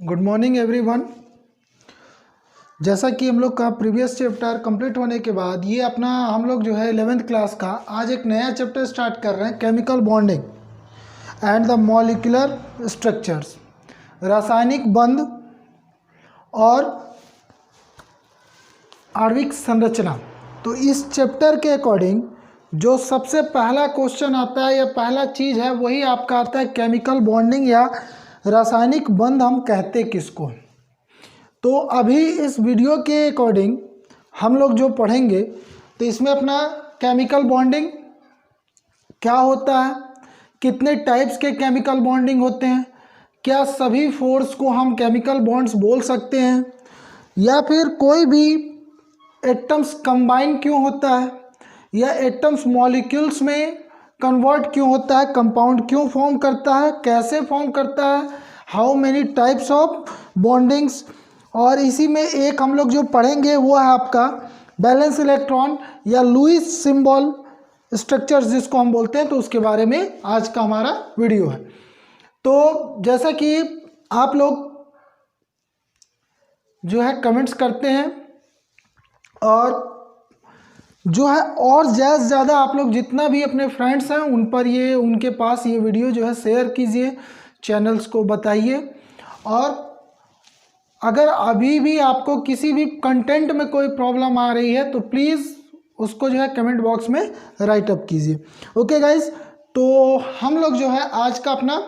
Good morning everyone. जैसा कि हम लोग का प्रीवियस चैप्टर कंप्लीट होने के बाद ये अपना हम लोग जो है 11th क्लास का आज एक नया चैप्टर स्टार्ट कर रहे हैं, chemical bonding and the molecular structures, रासायनिक बंध और आणविक संरचना। तो इस चैप्टर के अकॉर्डिंग जो सबसे पहला क्वेश्चन आता है या पहला चीज़ है वही आपका आता है केमिकल बॉन्डिंग या रासायनिक बंध हम कहते किसको। तो अभी इस वीडियो के अकॉर्डिंग हम लोग जो पढ़ेंगे तो इसमें अपना केमिकल बॉन्डिंग क्या होता है, कितने टाइप्स के केमिकल बॉन्डिंग होते हैं, क्या सभी फोर्स को हम केमिकल बॉन्ड्स बोल सकते हैं, या फिर कोई भी एटम्स कंबाइन क्यों होता है, या एटम्स मॉलिक्यूल्स में कन्वर्ट क्यों होता है, कंपाउंड क्यों फॉर्म करता है, कैसे फॉर्म करता है, how many types of bondings. और इसी में एक हम लोग जो पढ़ेंगे वो है आपका बैलेंस इलेक्ट्रॉन या लुईस सिंबल स्ट्रक्चर्स जिसको हम बोलते हैं। तो उसके बारे में आज का हमारा वीडियो है। तो जैसा कि आप लोग जो है कमेंट्स करते हैं और जो है और ज़्यादा आप लोग जितना भी अपने फ्रेंड्स हैं उन पर ये उनके पास ये वीडियो जो है शेयर कीजिए, चैनल्स को बताइए। और अगर अभी भी आपको किसी भी कंटेंट में कोई प्रॉब्लम आ रही है तो प्लीज़ उसको जो है कमेंट बॉक्स में राइट अप कीजिए। ओके गाइस, तो हम लोग जो है आज का अपना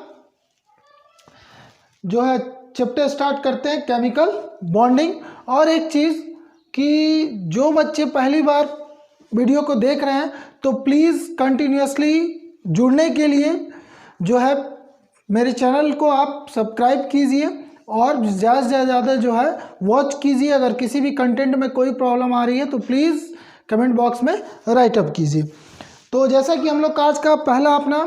जो है चैप्टर स्टार्ट करते हैं केमिकल बॉन्डिंग। और एक चीज़ कि जो बच्चे पहली बार वीडियो को देख रहे हैं तो प्लीज़ कंटिन्यूसली जुड़ने के लिए जो है मेरे चैनल को आप सब्सक्राइब कीजिए और ज़्यादा से ज़्यादा जो है वॉच कीजिए। अगर किसी भी कंटेंट में कोई प्रॉब्लम आ रही है तो प्लीज़ कमेंट बॉक्स में राइट अप कीजिए। तो जैसा कि हम लोग आज का पहला अपना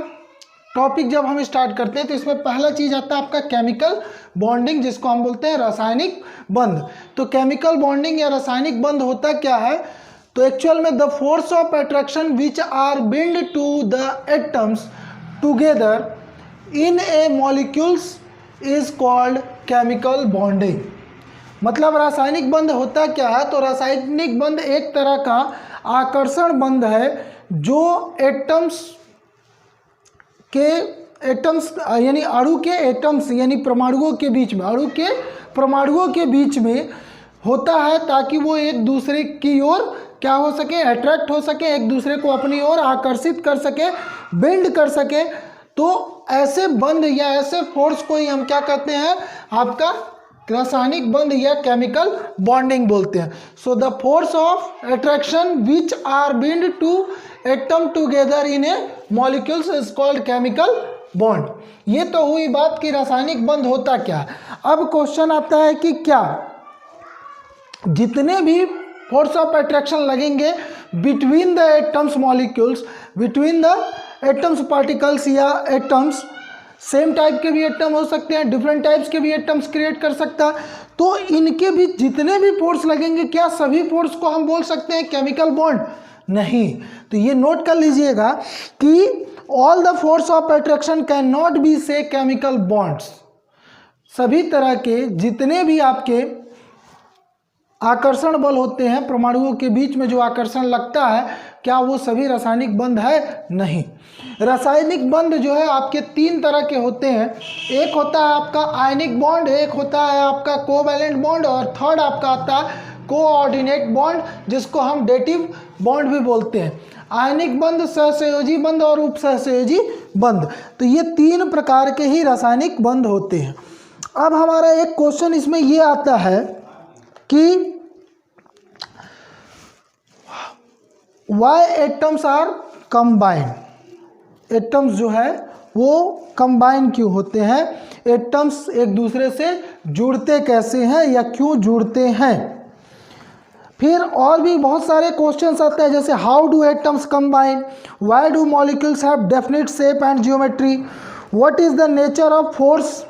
टॉपिक जब हम स्टार्ट करते हैं तो इसमें पहला चीज़ आता है आपका केमिकल बॉन्डिंग जिसको हम बोलते हैं रासायनिक बंध। तो केमिकल बॉन्डिंग या रासायनिक बंध होता क्या है? तो एक्चुअल में the force of attraction which are build to the atoms together in a molecules is called chemical bonding. मतलब रासायनिक बंध होता क्या है? तो रासायनिक बंध एक तरह का आकर्षण बंध है जो एटम्स यानी अणु के एटम्स यानी परमाणुओं के बीच में, अणु के परमाणुओं के बीच में होता है ताकि वो एक दूसरे की ओर क्या हो सके, अट्रैक्ट हो सके, एक दूसरे को अपनी ओर आकर्षित कर सके, बेंड कर सके। तो ऐसे बंध या ऐसे फोर्स को ही हम क्या कहते हैं, आपका रासायनिक बंध या केमिकल बॉन्डिंग बोलते हैं। So the force of attraction which are bind to atom together in a molecules is called chemical bond. ये तो हुई बात कि रासायनिक बंध होता क्या। अब क्वेश्चन आता है कि क्या जितने भी फोर्स ऑफ अट्रैक्शन लगेंगे between the atoms molecules, between the atoms particles या एटम्स, सेम टाइप के भी एटम हो सकते हैं, डिफरेंट टाइप्स के भी एटम्स क्रिएट कर सकता है, तो इनके भी जितने भी फोर्स लगेंगे क्या सभी फोर्स को हम बोल सकते हैं केमिकल बॉन्ड? नहीं। तो ये नोट कर लीजिएगा कि all the force of attraction can not be से केमिकल बॉन्ड्स। सभी तरह के जितने भी आपके आकर्षण बल होते हैं परमाणुओं के बीच में जो आकर्षण लगता है क्या वो सभी रासायनिक बंध है? नहीं। रासायनिक बंध जो है आपके तीन तरह के होते हैं। एक होता है आपका आयनिक बॉन्ड, एक होता है आपका कोवैलेंट बॉन्ड और थर्ड आपका आता है कोऑर्डिनेट बॉन्ड जिसको हम डेटिव बॉन्ड भी बोलते हैं। आयनिक बंध, सहसंयोजी बंध और उपसहसंयोजी बंध। तो ये तीन प्रकार के ही रासायनिक बंध होते हैं। अब हमारा एक क्वेश्चन इसमें ये आता है कि why atoms are combined. Atoms जो है वो कंबाइन क्यों होते हैं, एटम्स एक दूसरे से जुड़ते कैसे हैं या क्यों जुड़ते हैं। फिर और भी बहुत सारे क्वेश्चंस आते हैं जैसे how do atoms combine, why do molecules have definite shape and geometry, what is the nature of force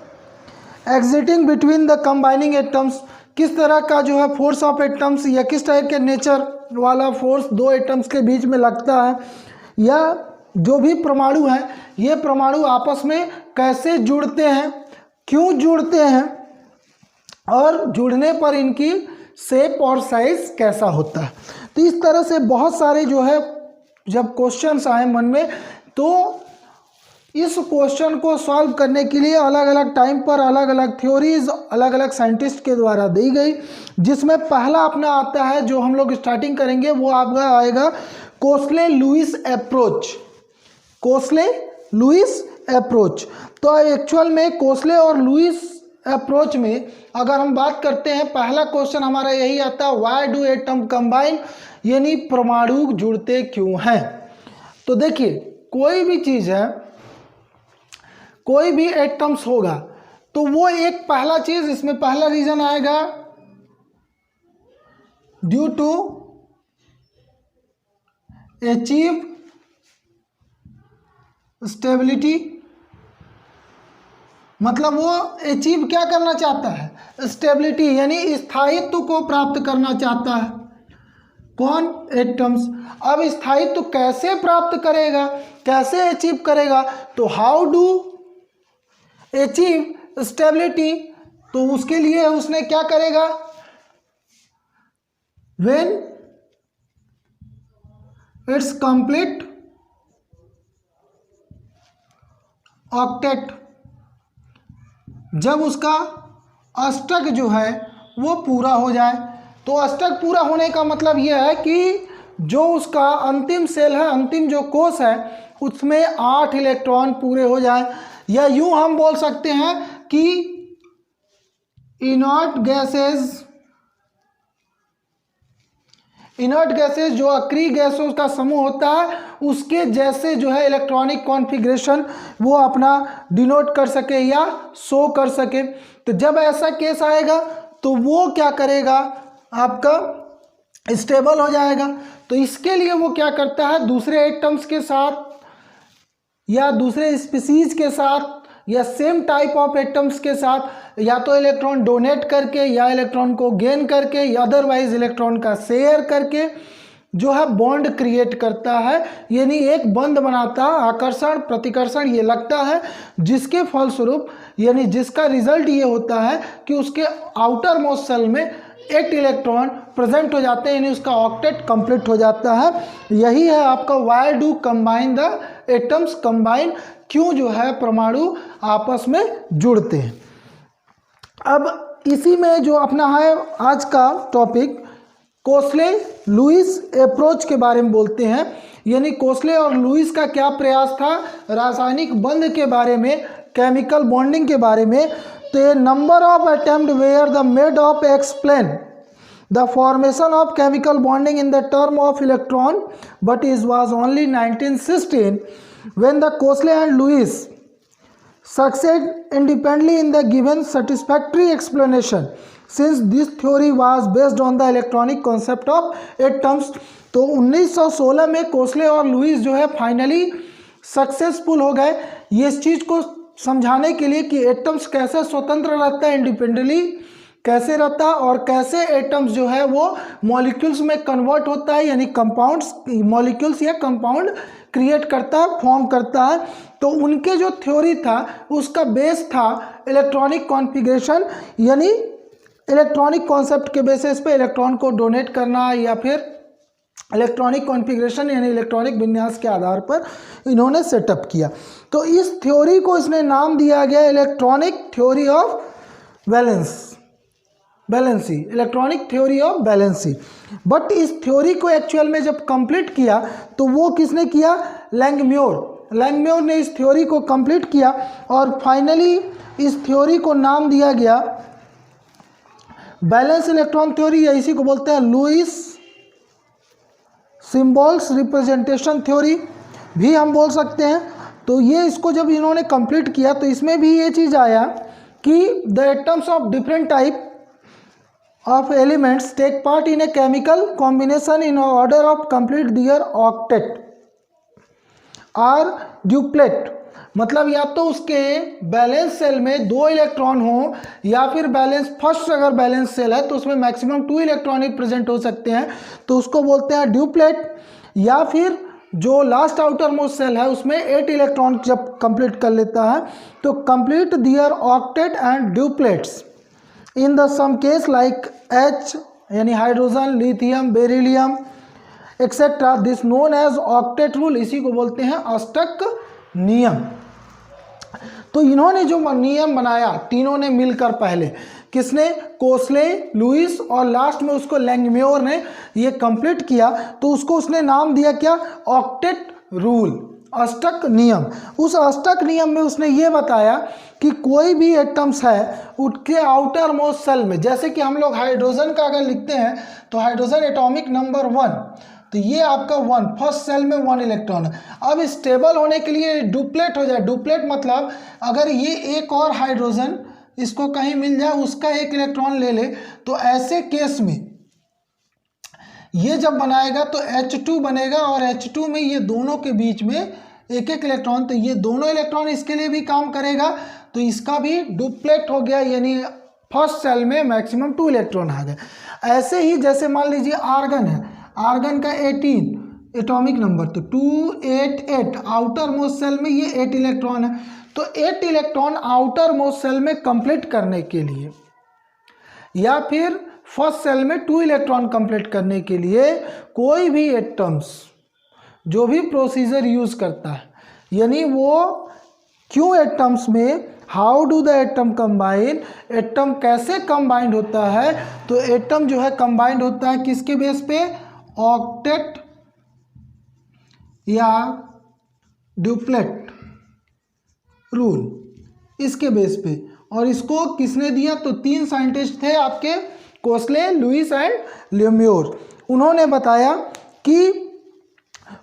exiting between the combining atoms. किस तरह का जो है फोर्स ऑफ एटम्स या किस टाइप के नेचर वाला फोर्स दो एटम्स के बीच में लगता है, या जो भी परमाणु हैं ये परमाणु आपस में कैसे जुड़ते हैं, क्यों जुड़ते हैं, और जुड़ने पर इनकी शेप और साइज कैसा होता है। तो इस तरह से बहुत सारे जो है जब क्वेश्चंस आए मन में, तो इस क्वेश्चन को सॉल्व करने के लिए अलग अलग टाइम पर अलग अलग थ्योरीज अलग अलग साइंटिस्ट के द्वारा दी गई, जिसमें पहला अपना आता है जो हम लोग स्टार्टिंग करेंगे वो आपका आएगा Kossel Lewis approach. Kossel Lewis approach. तो एक्चुअल में कोसले और लुईस अप्रोच में अगर हम बात करते हैं, पहला क्वेश्चन हमारा यही आता है, व्हाई डू एटम कंबाइन, यानी परमाणु जुड़ते क्यों हैं। तो देखिए कोई भी चीज़ है, कोई भी एटम्स होगा तो वो एक पहला चीज़, इसमें पहला रीजन आएगा ड्यू टू अचीव स्टेबिलिटी, मतलब वो अचीव क्या करना चाहता है, स्टेबिलिटी यानी स्थायित्व को प्राप्त करना चाहता है। कौन, एटम्स। अब स्थायित्व कैसे प्राप्त करेगा, कैसे अचीव करेगा, तो हाउ डू अचीव स्टेबिलिटी, तो उसके लिए उसने क्या करेगा, व्हेन इट्स कंप्लीट ऑक्टेट, जब उसका अष्टक जो है वो पूरा हो जाए। तो अष्टक पूरा होने का मतलब यह है कि जो उसका अंतिम सेल है, अंतिम जो कोश है, उसमें 8 इलेक्ट्रॉन पूरे हो जाए, या यूं हम बोल सकते हैं कि इनर्ट गैसेज जो अक्रिय गैसों का समूह होता है उसके जैसे जो है इलेक्ट्रॉनिक कॉन्फ़िगरेशन वो अपना डिनोट कर सके या शो कर सके। तो जब ऐसा केस आएगा तो वो क्या करेगा, आपका स्टेबल हो जाएगा। तो इसके लिए वो क्या करता है, दूसरे एटम्स के साथ या दूसरे स्पीसीज के साथ या सेम टाइप ऑफ एटम्स के साथ या तो इलेक्ट्रॉन डोनेट करके या इलेक्ट्रॉन को गेन करके या अदरवाइज इलेक्ट्रॉन का शेयर करके जो है बॉन्ड क्रिएट करता है, यानी एक बंध बनाता है, आकर्षण प्रतिकर्षण ये लगता है, जिसके फलस्वरूप यानी जिसका रिजल्ट ये होता है कि उसके आउटर मोस्ट सेल में 8 इलेक्ट्रॉन प्रेजेंट हो जाते हैं, यानी उसका ऑक्टेट कंप्लीट हो जाता है। यही है आपका why do combine the atoms combine, क्यों जो है परमाणु आपस में जुड़ते हैं। अब इसी में जो अपना है आज का टॉपिक कोसले लुईस अप्रोच के बारे में बोलते हैं, यानी कोसले और लुईस का क्या प्रयास था रासायनिक बंध के बारे में, केमिकल बॉन्डिंग के बारे में। तो number of attempt were the made of explain the formation of chemical bonding in the term of electron, but is was only 1916 when the Kosley and Lewis succeed independently in the given satisfactory explanation, since this theory was based on the electronic concept of atoms। तो 1916 में Kossel और Lewis जो है finally successful हो गए ये इस चीज़ को समझाने के लिए कि एटम्स कैसे स्वतंत्र रहता है, इंडिपेंडेंटली कैसे रहता है, और कैसे एटम्स जो है वो मॉलिक्यूल्स में कन्वर्ट होता है, यानी कंपाउंड्स मॉलिक्यूल्स या कंपाउंड क्रिएट करता है, फॉर्म करता है। तो उनके जो थ्योरी था उसका बेस था इलेक्ट्रॉनिक कॉन्फ़िगरेशन, यानी इलेक्ट्रॉनिक कॉन्सेप्ट के बेसिस पे इलेक्ट्रॉन को डोनेट करना या फिर इलेक्ट्रॉनिक कॉन्फ़िगरेशन यानी इलेक्ट्रॉनिक विन्यास के आधार पर इन्होंने सेटअप किया। तो इस थ्योरी को इसने नाम दिया गया electronic theory of valency, electronic theory of valency. But इस थ्योरी को एक्चुअल में जब कंप्लीट किया तो वो किसने किया, लैंगम्योर ने इस थ्योरी को कंप्लीट किया और फाइनली इस थ्योरी को नाम दिया गया बैलेंस इलेक्ट्रॉन थ्योरी, या इसी को बोलते हैं लुईस सिंबल्स रिप्रेजेंटेशन थ्योरी भी हम बोल सकते हैं। तो ये इसको जब इन्होंने कंप्लीट किया तो इसमें भी ये चीज़ आया कि the atoms of different type of elements take part in a chemical combination in order of complete their octet or duplet। मतलब या तो उसके बैलेंस सेल में 2 इलेक्ट्रॉन हो या फिर बैलेंस फर्स्ट अगर बैलेंस सेल है तो उसमें मैक्सिमम 2 इलेक्ट्रॉन ही प्रेजेंट हो सकते हैं, तो उसको बोलते हैं ड्यूप्लेट। या फिर जो लास्ट आउटर मोस्ट सेल है उसमें 8 इलेक्ट्रॉन जब कंप्लीट कर लेता है तो complete their octet and duplets in the some case like H यानी hydrogen, lithium, beryllium etcetera, this known as octet rule, इसी को बोलते हैं अष्टक नियम। तो इन्होंने जो नियम बनाया तीनों ने मिलकर, पहले किसने, कोसले, लुईस और लास्ट में उसको लैंगम्योर ने ये कंप्लीट किया, तो उसको उसने नाम दिया क्या, ऑक्टेट रूल, अष्टक नियम। उस अष्टक नियम में उसने ये बताया कि कोई भी एटम्स है उसके आउटर मोस्ट सेल में, जैसे कि हम लोग हाइड्रोजन का अगर लिखते हैं तो हाइड्रोजन एटॉमिक नंबर 1, तो ये आपका 1 फर्स्ट सेल में 1 इलेक्ट्रॉन है। अब स्टेबल होने के लिए डुप्लेट हो जाए, डुप्लेट मतलब अगर ये एक और हाइड्रोजन इसको कहीं मिल जाए, उसका एक इलेक्ट्रॉन ले ले, तो ऐसे केस में ये जब बनाएगा तो H2 बनेगा और H2 में ये दोनों के बीच में एक एक इलेक्ट्रॉन, तो ये दोनों इलेक्ट्रॉन इसके लिए भी काम करेगा, तो इसका भी डुप्लेट हो गया, यानी फर्स्ट सेल में मैक्सिमम 2 इलेक्ट्रॉन आ गए। ऐसे ही जैसे मान लीजिए आर्गन है, आर्गन का 18 एटॉमिक नंबर, तो 288 आउटर मोस्ट सेल में ये 8 इलेक्ट्रॉन है, तो 8 इलेक्ट्रॉन आउटर मोस्ट सेल में कंप्लीट करने के लिए या फिर फर्स्ट सेल में 2 इलेक्ट्रॉन कंप्लीट करने के लिए कोई भी एटम्स जो भी प्रोसीजर यूज करता है, यानी वो क्यों एटम्स में, how do the atom combine, atom कैसे कंबाइंड होता है, तो एटम जो है कंबाइंड होता है किसके बेस पे, ऑक्टेट या डुप्लेट रूल, इसके बेस पे। और इसको किसने दिया, तो 3 साइंटिस्ट थे आपके, कोसले, लुईस एंड लेम्योर। उन्होंने बताया कि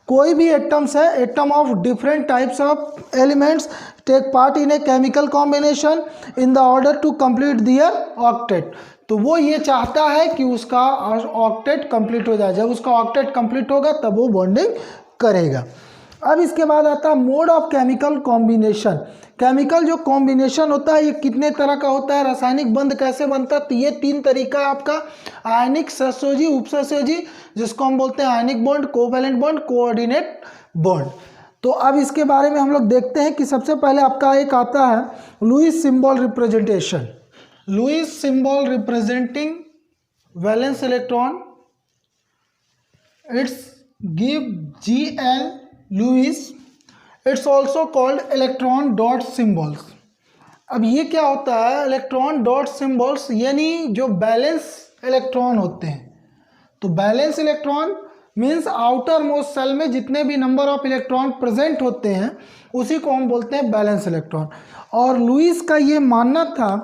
कोई भी एटम्स है, atom of different types of elements take part in a chemical combination in the order to complete their octet, तो वो ये चाहता है कि उसका ऑक्टेट कंप्लीट हो जाए, जब उसका ऑक्टेट कंप्लीट होगा तब वो बॉन्डिंग करेगा। अब इसके बाद आता है mode of chemical combination. Chemical जो कॉम्बिनेशन होता है ये कितने तरह का होता है, रासायनिक बंध कैसे बनता है, तो ये 3 तरीका है आपका, आयनिक, सहसंयोजी, उपसहसंयोजी, जिसको हम बोलते हैं ionic bond, covalent bond, coordinate bond. तो अब इसके बारे में हम लोग देखते हैं कि सबसे पहले आपका एक आता है Lewis symbol representation. Lewis symbol representing valence electron, it's give GL Lewis, it's also called electron dot symbols. अब ये क्या होता है, इलेक्ट्रॉन डॉट सिम्बॉल्स, यानी जो बैलेंस इलेक्ट्रॉन होते हैं, तो valence electron means outer most shell में जितने भी नंबर ऑफ इलेक्ट्रॉन प्रेजेंट होते हैं उसी को हम बोलते हैं बैलेंस इलेक्ट्रॉन। और लुईस का ये मानना था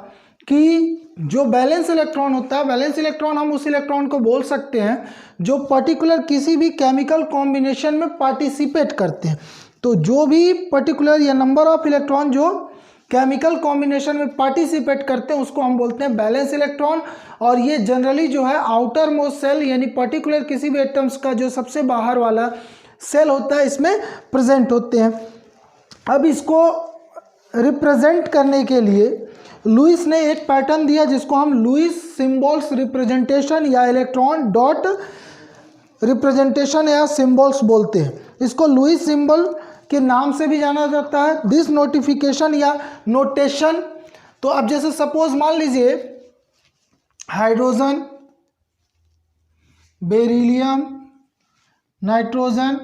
कि जो बैलेंस इलेक्ट्रॉन होता है, बैलेंस इलेक्ट्रॉन हम उस इलेक्ट्रॉन को बोल सकते हैं जो पर्टिकुलर किसी भी केमिकल कॉम्बिनेशन में पार्टिसिपेट करते हैं। तो जो भी पर्टिकुलर या नंबर ऑफ इलेक्ट्रॉन जो केमिकल कॉम्बिनेशन में पार्टिसिपेट करते हैं उसको हम बोलते हैं बैलेंस इलेक्ट्रॉन। और ये जनरली जो है आउटर मोस्ट सेल यानी पर्टिकुलर किसी भी एटम्स का जो सबसे बाहर वाला सेल होता है इसमें प्रेजेंट होते हैं। अब इसको रिप्रेजेंट करने के लिए लुईस ने एक पैटर्न दिया जिसको हम लुईस सिंबल्स रिप्रेजेंटेशन या इलेक्ट्रॉन डॉट रिप्रेजेंटेशन या सिंबल्स बोलते हैं। इसको लुईस सिंबल के नाम से भी जाना जाता है। दिस नोटिफिकेशन या नोटेशन, तो अब जैसे सपोज मान लीजिए हाइड्रोजन, बेरिलियम, नाइट्रोजन,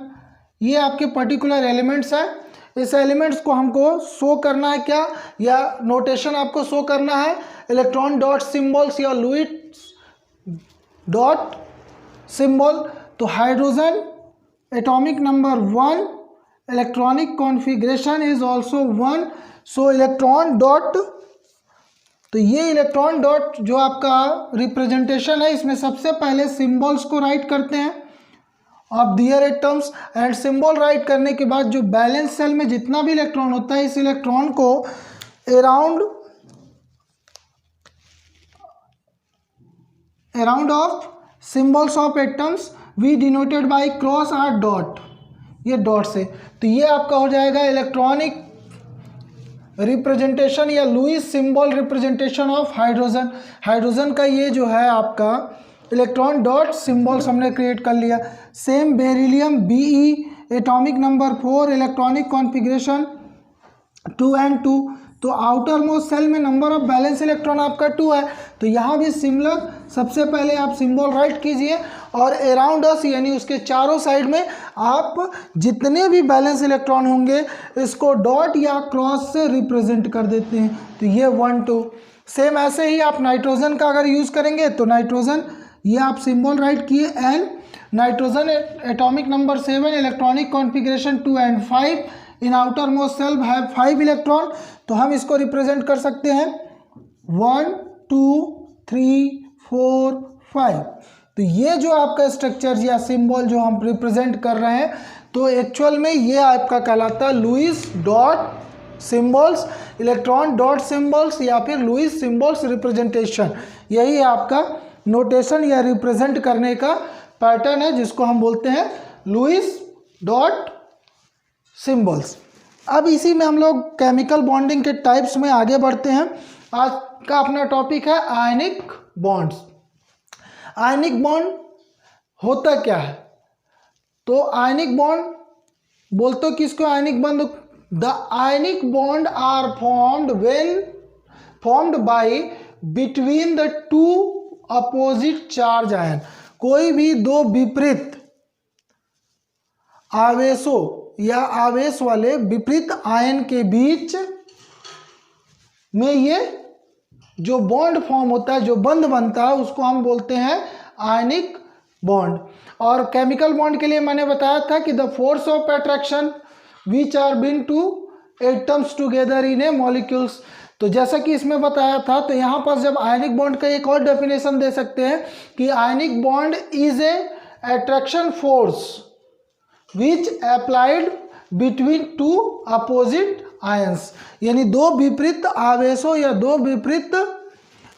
ये आपके पर्टिकुलर एलिमेंट्स हैं। इस एलिमेंट्स को हमको शो करना है क्या, या नोटेशन आपको शो करना है इलेक्ट्रॉन डॉट सिंबल्स या लुईस डॉट सिंबल। तो hydrogen atomic number 1, electronic configuration is also 1, so electron dot, तो ये इलेक्ट्रॉन डॉट जो आपका रिप्रेजेंटेशन है इसमें सबसे पहले सिंबल्स को राइट करते हैं of their atoms and symbol write करने के बाद जो बैलेंस सेल में जितना भी इलेक्ट्रॉन होता है इस इलेक्ट्रॉन को around of symbols of atoms we denoted by cross or dot, ये डॉट से। तो ये आपका हो जाएगा इलेक्ट्रॉनिक रिप्रेजेंटेशन या Lewis symbol representation of hydrogen. Hydrogen का ये जो है आपका इलेक्ट्रॉन डॉट सिंबल्स हमने क्रिएट कर लिया। Same beryllium Be atomic number 4, electronic configuration 2 and 2, तो आउटर मोस्ट सेल में नंबर ऑफ बैलेंस इलेक्ट्रॉन आपका 2 है, तो यहाँ भी सिमिलर सबसे पहले आप सिंबल राइट कीजिए और अराउंड अस यानी उसके चारों साइड में आप जितने भी बैलेंस इलेक्ट्रॉन होंगे इसको डॉट या क्रॉस से रिप्रेजेंट कर देते हैं। तो ये 1 2 सेम ऐसे ही आप नाइट्रोजन का अगर यूज़ करेंगे तो नाइट्रोजन ये आप सिंबल राइट किए N, nitrogen atomic number 7, electronic configuration 2 and 5, in outer most shell have 5 electron. तो हम इसको रिप्रेजेंट कर सकते हैं 1 2 3 4 5। तो ये जो आपका स्ट्रक्चर या सिंबल जो हम रिप्रेजेंट कर रहे हैं तो एक्चुअल में ये आपका कहलाता है Lewis dot symbols, electron dot symbols या फिर लुईस सिंबल्स रिप्रेजेंटेशन। यही आपका नोटेशन या रिप्रेजेंट करने का पैटर्न है जिसको हम बोलते हैं लुईस डॉट सिंबल्स। अब इसी में हम लोग केमिकल बॉन्डिंग के टाइप्स में आगे बढ़ते हैं। आज का अपना टॉपिक है आयनिक बॉन्ड्स। आयनिक बॉन्ड होता क्या है? तो आयनिक बॉन्ड बोलते किसको ionic bond? The ionic bond are formed by between the two opposite charge ion. कोई भी दो विपरीत आवेशों या आवेश वाले विपरीत आयन के बीच में ये जो बॉन्ड फॉर्म होता है, जो बंध बनता है, उसको हम बोलते हैं आयनिक बॉन्ड। और केमिकल बॉन्ड के लिए मैंने बताया था कि the force of attraction which are bind to atoms together in a molecules. तो जैसा कि इसमें बताया था, तो यहाँ पर जब आयनिक बॉन्ड का एक और डेफिनेशन दे सकते हैं कि ionic bond is a attraction force which applied between two opposite ions, यानी दो विपरीत आवेशों या दो विपरीत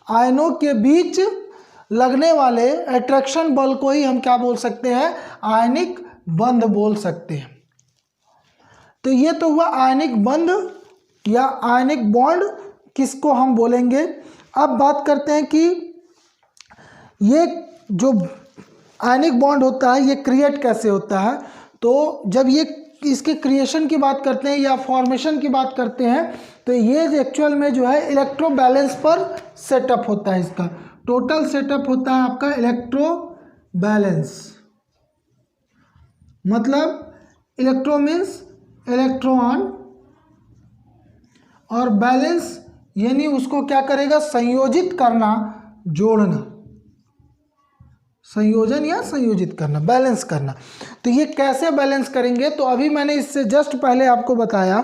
आयनों के बीच लगने वाले अट्रैक्शन बल को ही हम क्या बोल सकते हैं? आयनिक बंध बोल सकते हैं। तो ये तो हुआ आयनिक बंध या आयनिक बॉन्ड किसको हम बोलेंगे। अब बात करते हैं कि ये जो आयनिक बॉन्ड होता है ये क्रिएट कैसे होता है। तो जब ये इसके क्रिएशन की बात करते हैं या फॉर्मेशन की बात करते हैं तो ये एक्चुअल में जो है इलेक्ट्रो बैलेंस पर सेटअप होता है। इसका टोटल सेटअप होता है आपका इलेक्ट्रो बैलेंस, मतलब इलेक्ट्रो मीन्स इलेक्ट्रॉन और बैलेंस यानी उसको क्या करेगा? संयोजित करना, जोड़ना, संयोजन या संयोजित करना, बैलेंस करना। तो ये कैसे बैलेंस करेंगे? तो अभी मैंने इससे जस्ट पहले आपको बताया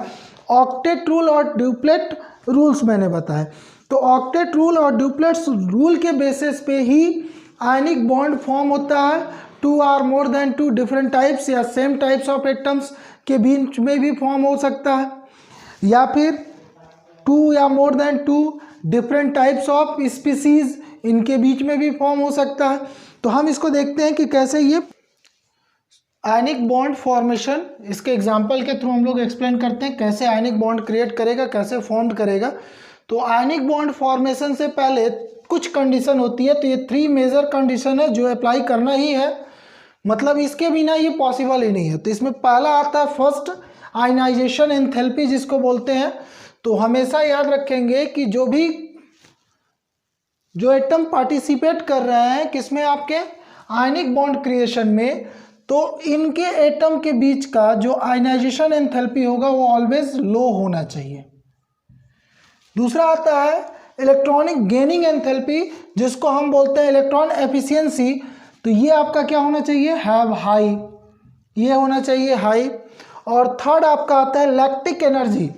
ऑक्टेट रूल और ड्यूप्लेट रूल्स मैंने बताए। तो ऑक्टेट रूल और ड्यूप्लेट रूल के बेसिस पे ही आयनिक बॉन्ड फॉर्म होता है। 2 or more than 2 different types या सेम टाइप्स ऑफ एटम्स के बीच में भी फॉर्म हो सकता है, या फिर 2 या मोर than 2 different types of species इनके बीच में भी फॉर्म हो सकता है। तो हम इसको देखते हैं कि कैसे ये आयनिक बॉन्ड फॉर्मेशन, इसके एग्जांपल के थ्रू हम लोग एक्सप्लेन करते हैं कैसे आयनिक बॉन्ड क्रिएट करेगा, कैसे फॉर्म करेगा। तो आयनिक बॉन्ड फॉर्मेशन से पहले कुछ कंडीशन होती है। तो ये 3 मेजर कंडीशन है जो अप्लाई करना ही है, मतलब इसके बिना ये पॉसिबल ही नहीं है। तो इसमें पहला आता है फर्स्ट आयनाइजेशन एंथैल्पी जिसको बोलते हैं। तो हमेशा याद रखेंगे कि जो एटम पार्टिसिपेट कर रहे हैं किसमें? आपके आयनिक बॉन्ड क्रिएशन में, तो इनके एटम के बीच का जो आयनाइजेशन एंथैल्पी होगा वो ऑलवेज लो होना चाहिए। दूसरा आता है इलेक्ट्रॉनिक गेनिंग एंथैल्पी जिसको हम बोलते हैं इलेक्ट्रॉन एफिशिएंसी। तो ये आपका क्या होना चाहिए? हैव हाई, ये होना चाहिए हाई। और थर्ड आपका आता है लैक्टिक एनर्जी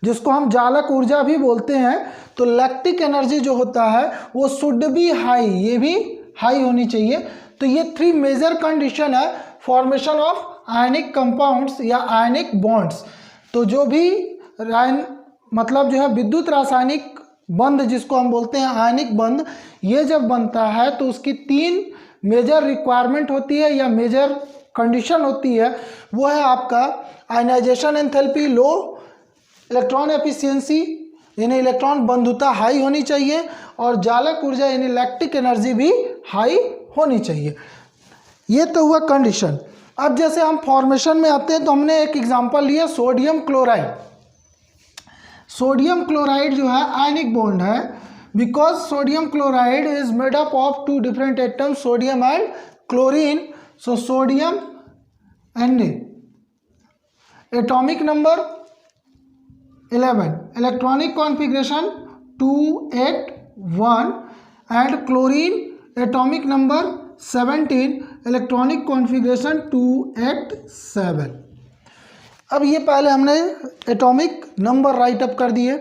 जिसको हम जालक ऊर्जा भी बोलते हैं। तो लैक्टिक एनर्जी जो होता है वो शुड बी हाई, ये भी हाई होनी चाहिए। तो ये 3 मेजर कंडीशन है फॉर्मेशन ऑफ आयनिक कंपाउंड्स या आयनिक बॉन्ड्स। तो जो भी मतलब जो है विद्युत रासायनिक बंध जिसको हम बोलते हैं आयनिक बंध, ये जब बनता है तो उसकी 3 मेजर रिक्वायरमेंट होती है या मेजर कंडीशन होती है। वो है आपका आयनाइजेशन एंथैल्पी लो, इलेक्ट्रॉन एफिशिएंसी यानी इलेक्ट्रॉन बंधुता हाई होनी चाहिए, और जालक ऊर्जा यानी लैक्टिक एनर्जी भी हाई होनी चाहिए। ये तो हुआ कंडीशन। अब जैसे हम फॉर्मेशन में आते हैं तो हमने एक एग्जांपल लिया सोडियम क्लोराइड। सोडियम क्लोराइड जो है आयनिक बॉन्ड है, because sodium chloride is made up of two different atoms, sodium and chlorine. So sodium Na, atomic number 11, electronic configuration 281 and chlorine atomic number 17, electronic configuration 287. अब ये पहले हमने atomic number right up कर दिए,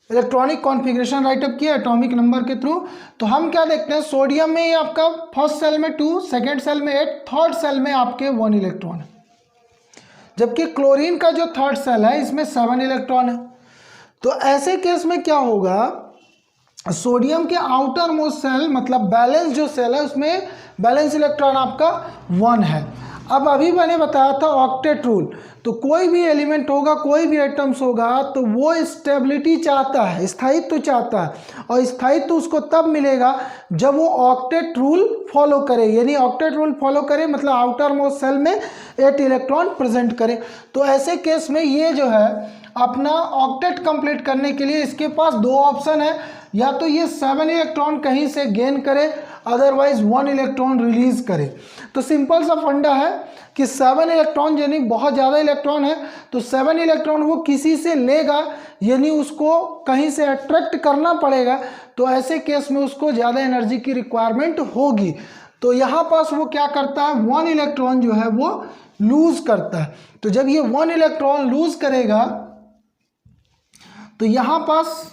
electronic configuration right up किया atomic number के through. तो हम क्या देखते हैं, सोडियम में ये आपका फर्स्ट सेल में 2, सेकेंड सेल में 8, थर्ड सेल में आपके 1 इलेक्ट्रॉन है, जबकि क्लोरीन का जो थर्ड सेल है इसमें 7 इलेक्ट्रॉन है. तो ऐसे केस में क्या होगा, सोडियम के आउटर मोस्ट सेल मतलब बैलेंस जो सेल है उसमें बैलेंस इलेक्ट्रॉन आपका 1 है. अब अभी मैंने बताया था ऑक्टेट रूल. तो कोई भी एलिमेंट होगा, कोई भी एटम्स होगा, तो वो स्टेबिलिटी चाहता है, स्थायित्व चाहता है, और स्थायित्व उसको तब मिलेगा जब वो ऑक्टेट रूल फॉलो करे. यानी ऑक्टेट रूल फॉलो करे मतलब आउटर मोस्ट सेल में 8 इलेक्ट्रॉन प्रेजेंट करे. तो ऐसे केस में ये जो है अपना ऑक्टेट कंप्लीट करने के लिए इसके पास 2 ऑप्शन है, या तो ये 7 इलेक्ट्रॉन कहीं से गेन करे, अदरवाइज 1 इलेक्ट्रॉन रिलीज करे. तो सिंपल सा फंडा है कि 7 इलेक्ट्रॉन यानी बहुत ज़्यादा इलेक्ट्रॉन है, तो 7 इलेक्ट्रॉन वो किसी से लेगा, यानी उसको कहीं से अट्रैक्ट करना पड़ेगा. तो ऐसे केस में उसको ज़्यादा एनर्जी की रिक्वायरमेंट होगी. तो यहाँ पास वो क्या करता है, 1 इलेक्ट्रॉन जो है वो लूज करता है. तो जब ये 1 इलेक्ट्रॉन लूज करेगा तो यहाँ पास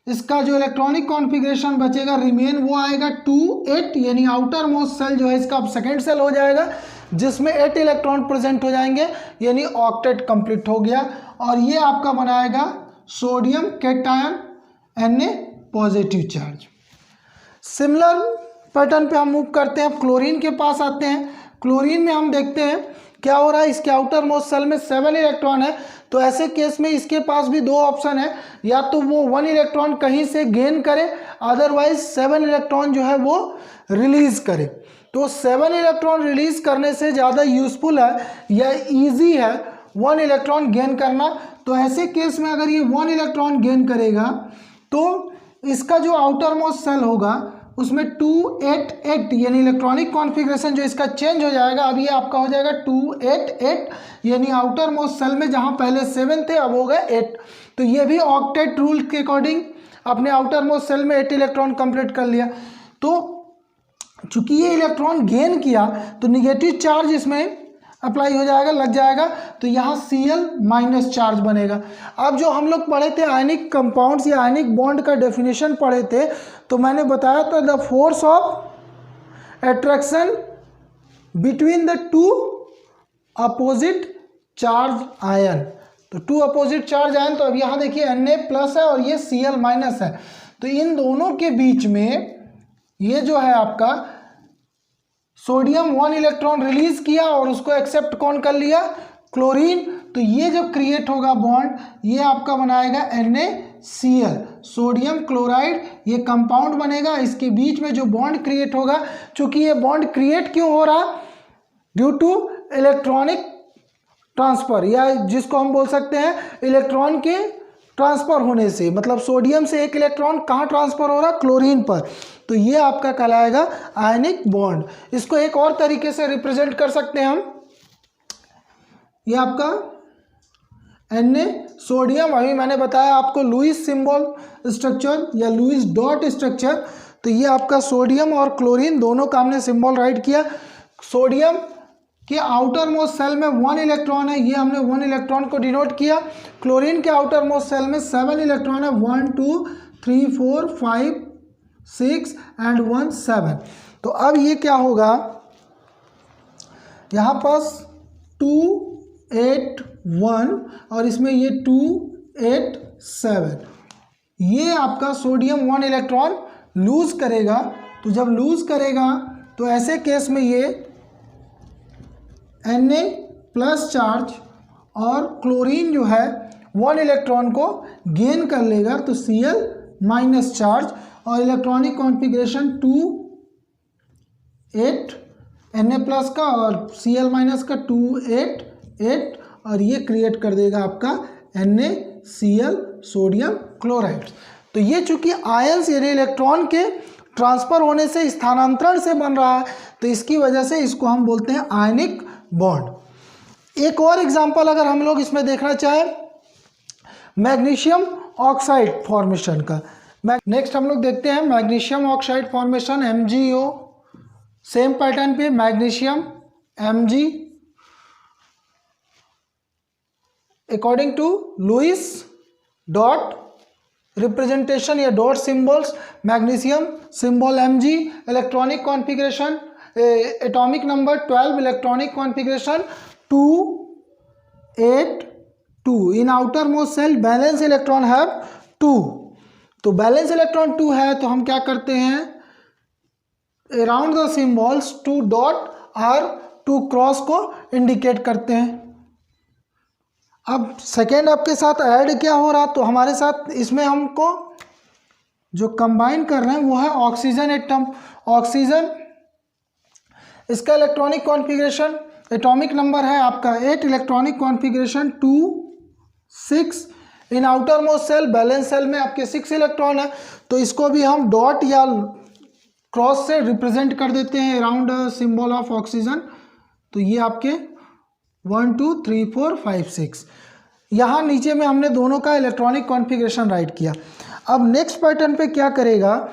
इसका जो इलेक्ट्रॉनिक कॉन्फ़िगरेशन बचेगा रिमेन वो आएगा 2, 8, यानी आउटर मोस्ट सेल जो है इसका अब सेकेंड सेल हो जाएगा, जिसमें 8 इलेक्ट्रॉन प्रेजेंट हो जाएंगे, यानी ऑक्टेट कंप्लीट हो गया. और ये आपका बनाएगा sodium cation Na positive charge. Similar pattern पे हम मूव करते हैं, क्लोरीन के पास आते हैं. क्लोरीन में हम देखते हैं क्या हो रहा है, इसके आउटर मोस्ट सेल में 7 इलेक्ट्रॉन है. तो ऐसे केस में इसके पास भी 2 ऑप्शन है, या तो वो 1 इलेक्ट्रॉन कहीं से गेन करे, अदरवाइज 7 इलेक्ट्रॉन जो है वो रिलीज करे. तो 7 इलेक्ट्रॉन रिलीज करने से ज़्यादा यूजफुल है या इजी है 1 इलेक्ट्रॉन गेन करना. तो ऐसे केस में अगर ये 1 इलेक्ट्रॉन गेन करेगा तो इसका जो आउटर मोस्ट सेल होगा उसमें 288 यानी इलेक्ट्रॉनिक कॉन्फ़िगरेशन जो इसका चेंज हो जाएगा. अब ये आपका हो जाएगा 288 यानी आउटर मोस्ट सेल में जहाँ पहले 7 थे अब हो गए 8. तो ये भी ऑक्टेट रूल के अकॉर्डिंग अपने आउटर मोस्ट सेल में 8 इलेक्ट्रॉन कंप्लीट कर लिया. तो चूंकि ये इलेक्ट्रॉन गेन किया तो निगेटिव चार्ज इसमें अप्लाई हो जाएगा, लग जाएगा. तो यहाँ Cl माइनस चार्ज बनेगा. अब जो हम लोग पढ़े थे आयनिक कंपाउंड्स या आयनिक बॉन्ड का डेफिनेशन पढ़े थे, तो मैंने बताया था the force of attraction between the 2 opposite charge ion. तो 2 अपोजिट चार्ज आयन, तो अब यहाँ देखिए Na प्लस है और ये Cl माइनस है. तो इन दोनों के बीच में ये जो है आपका सोडियम 1 इलेक्ट्रॉन रिलीज किया और उसको एक्सेप्ट कौन कर लिया, क्लोरीन. तो ये जो क्रिएट होगा बॉन्ड ये आपका बनाएगा NaCl, सोडियम क्लोराइड. ये कंपाउंड बनेगा, इसके बीच में जो बॉन्ड क्रिएट होगा, चूंकि ये बॉन्ड क्रिएट क्यों हो रहा, ड्यू टू इलेक्ट्रॉनिक ट्रांसफर, या जिसको हम बोल सकते हैं इलेक्ट्रॉन के ट्रांसफर होने से. मतलब सोडियम से एक इलेक्ट्रॉन कहाँ ट्रांसफर हो रहा, क्लोरीन पर. तो ये आपका कहलाएगा आयनिक बॉन्ड. इसको एक और तरीके से रिप्रेजेंट कर सकते हैं हम, ये आपका Na सोडियम, अभी मैंने बताया आपको लुईस सिंबल स्ट्रक्चर या लुईस डॉट स्ट्रक्चर. तो ये आपका सोडियम और क्लोरीन दोनों का हमने सिंबल राइट किया. सोडियम के आउटर मोस्ट सेल में 1 इलेक्ट्रॉन है, ये हमने 1 इलेक्ट्रॉन को डिनोट किया. क्लोरीन के आउटर मोस्ट सेल में 7 इलेक्ट्रॉन है, 1 2 3 4 5 6 एंड 1 7. तो अब ये क्या होगा, यहाँ पास 2 8 1 और इसमें ये 2 8 7. ये आपका सोडियम 1 इलेक्ट्रॉन लूज करेगा. तो जब लूज करेगा तो ऐसे केस में ये Na प्लस चार्ज और क्लोरीन जो है 1 इलेक्ट्रॉन को गेन कर लेगा, तो Cl माइनस चार्ज और इलेक्ट्रॉनिक कॉन्फ़िगरेशन 2 8 Na प्लस का और Cl माइनस का 2 8 8 और ये क्रिएट कर देगा आपका Na Cl सोडियम क्लोराइड। तो ये चूंकि आयंस यानी इलेक्ट्रॉन के ट्रांसफर होने से स्थानांतरण से बन रहा है, तो इसकी वजह से इसको हम बोलते हैं आयनिक बॉन्ड। एक और एग्जांपल अगर हम लोग इसमें देखना चाहें मैग्नीशियम ऑक्साइड फॉर्मेशन का, नेक्स्ट हम लोग देखते हैं magnesium oxide formation MgO। Same pattern पे magnesium Mg according to Lewis dot representation या dot symbols, magnesium symbol Mg, electronic configuration atomic number 12, electronic configuration 282, in outer most shell valence electron have 2। तो valence electron 2 है तो हम क्या करते हैं around the symbols 2 dot और 2 cross को इंडिकेट करते हैं। अब सेकेंड आपके साथ ऐड क्या हो रहा, तो हमारे साथ इसमें हमको जो कंबाइन कर रहे हैं वो है ऑक्सीजन एटम। ऑक्सीजन, इसका इलेक्ट्रॉनिक कॉन्फ़िगरेशन एटॉमिक नंबर है आपका 8, electronic configuration 2 6, in outer most shell valence shell में आपके 6 इलेक्ट्रॉन है, तो इसको भी हम डॉट या क्रॉस से रिप्रेजेंट कर देते हैं अराउंड सिंबल ऑफ ऑक्सीजन। तो ये आपके 1 2 3 4 5 6, यहाँ नीचे में हमने दोनों का इलेक्ट्रॉनिक कॉन्फ़िगरेशन राइट किया। अब नेक्स्ट पैटर्न पे क्या करेगा,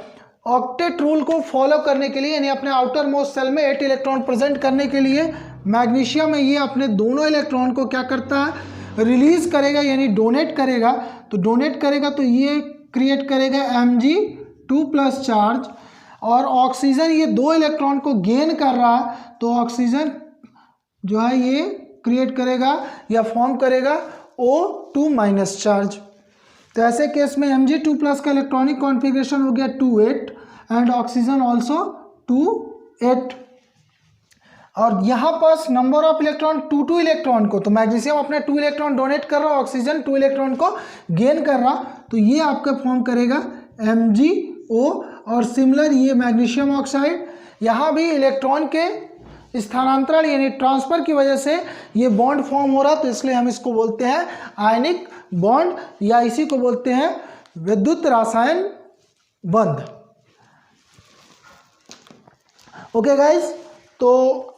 ऑक्टेट रूल को फॉलो करने के लिए यानी अपने आउटर मोस्ट सेल में 8 इलेक्ट्रॉन प्रेजेंट करने के लिए मैग्नीशियम में ये अपने दोनों इलेक्ट्रॉन को क्या करता है रिलीज करेगा यानी डोनेट करेगा। तो डोनेट करेगा तो ये क्रिएट करेगा Mg2+ चार्ज, और ऑक्सीजन ये 2 इलेक्ट्रॉन को गेन कर रहा है तो ऑक्सीजन जो है ये क्रिएट करेगा या फॉर्म करेगा O2- चार्ज। तो ऐसे केस में Mg2+ का इलेक्ट्रॉनिक कॉन्फ़िगरेशन हो गया 2 8 एंड ऑक्सीजन ऑल्सो 2 8। और यहाँ पास नंबर ऑफ इलेक्ट्रॉन 2 इलेक्ट्रॉन को, तो मैग्नीशियम अपने 2 इलेक्ट्रॉन डोनेट कर रहा, ऑक्सीजन 2 इलेक्ट्रॉन को गेन कर रहा, तो ये आपका फॉर्म करेगा MgO। और सिमिलर ये मैग्नीशियम ऑक्साइड, यहाँ भी इलेक्ट्रॉन के स्थानांतरण यानी ट्रांसफर की वजह से ये बॉन्ड फॉर्म हो रहा, तो इसलिए हम इसको बोलते हैं आयनिक बॉन्ड या इसी को बोलते हैं विद्युत रासायन बंध। ओके गाइज, तो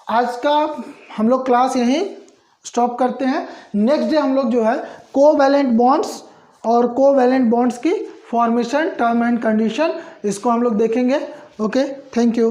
आज का हम लोग क्लास यहीं स्टॉप करते हैं। नेक्स्ट डे हम लोग जो है कोवैलेंट बॉन्ड्स और कोवैलेंट बॉन्ड्स की फॉर्मेशन, टर्म एंड कंडीशन, इसको हम लोग देखेंगे। Okay, thank you.